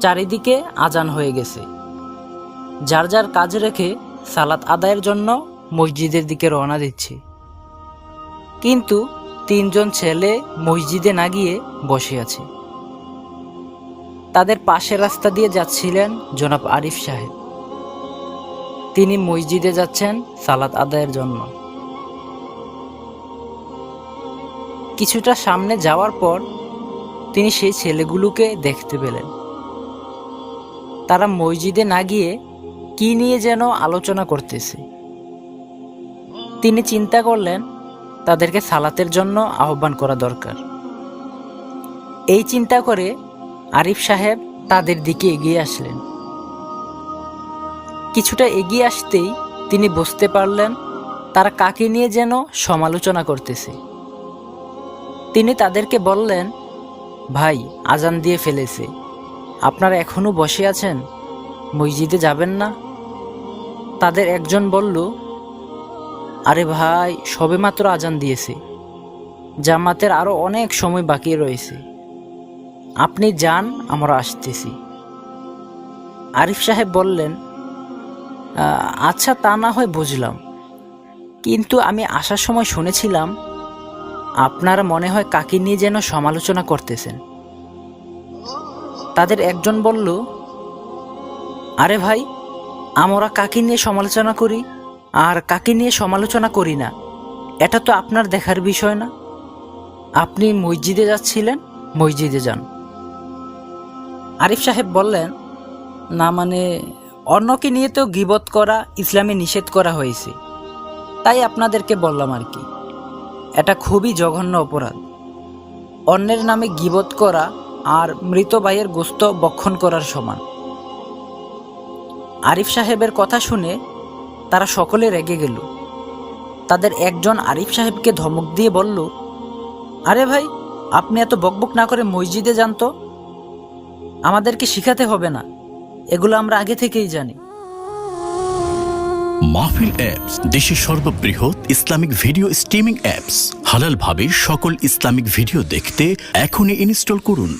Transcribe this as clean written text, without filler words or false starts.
চারিদিকে আজান হয়ে গেছে। যার যার কাজ রেখে সালাত আদায়ের জন্য মসজিদের দিকে রওনা দিচ্ছে। কিন্তু তিনজন ছেলে মসজিদে না গিয়ে বসে আছে। তাদের পাশের রাস্তা দিয়ে যাচ্ছিলেন জনাব আরিফ সাহেব। তিনি মসজিদে যাচ্ছেন সালাত আদায়ের জন্য। কিছুটা সামনে যাওয়ার পর তিনি সেই ছেলেগুলোকে দেখতে পেলেন। তারা মসজিদে না গিয়ে কি নিয়ে যেন আলোচনা করতেছে। তিনি চিন্তা করলেন তাদেরকে সালাতের জন্য আহ্বান করা দরকার। এই চিন্তা করে আরিফ সাহেব তাদের দিকে এগিয়ে আসলেন। কিছুটা এগিয়ে আসতেই তিনি বুঝতে পারলেন তারা কাকে নিয়ে যেন সমালোচনা করতেছে। তিনি তাদেরকে বললেন, ভাই, আজান দিয়ে ফেলেছে, আপনারা এখনো বসে আছেন, মসজিদে যাবেন না? তাদের একজন বলল, আরে ভাই, সবেমাত্র আজান দিয়েছে, জামাতের আরো অনেক সময় বাকি রয়েছে, আপনি যান, আমরা আসতেছি। আরিফ সাহেব বললেন, আচ্ছা, তা না হয় বুঝলাম, কিন্তু আমি আসার সময় শুনেছিলাম আপনারা মনে হয় কাকে নিয়ে যেন সমালোচনা করতেছেন। তাদের একজন বলল, আরে ভাই, আমরা কাকে নিয়ে সমালোচনা করি আর কাকে নিয়ে সমালোচনা করি না, এটা তো আপনার দেখার বিষয় না। আপনি মসজিদে যাচ্ছিলেন, মসজিদে যান। আরিফ সাহেব বললেন, না মানে, অন্যকে নিয়ে তো গীবত করা ইসলামে নিষেধ করা হয়েছে, তাই আপনাদেরকে বললাম আর কি। এটা খুবই জঘন্য অপরাধ। অন্যের নামে গীবত করা আর মৃত ভাইয়ের গোশত ভক্ষণ করার সমান। আরিফ সাহেবের কথা শুনে তারা সকলে রেগে গেল। তাদের একজন আরিফ সাহেবকে ধমক দিয়ে বলল, আরে ভাই, আপনি এত বকবক না করে মসজিদে যান তো, আমাদেরকে শিখাতে হবে না, এগুলো আমরা আগে থেকেই জানি। মাহফিল অ্যাপস দেশের সর্ববৃহৎ ইসলামিক ভিডিও স্ট্রিমিং অ্যাপস। হালালভাবে সকল ইসলামিক ভিডিও দেখতে এখনই ইনস্টল করুন।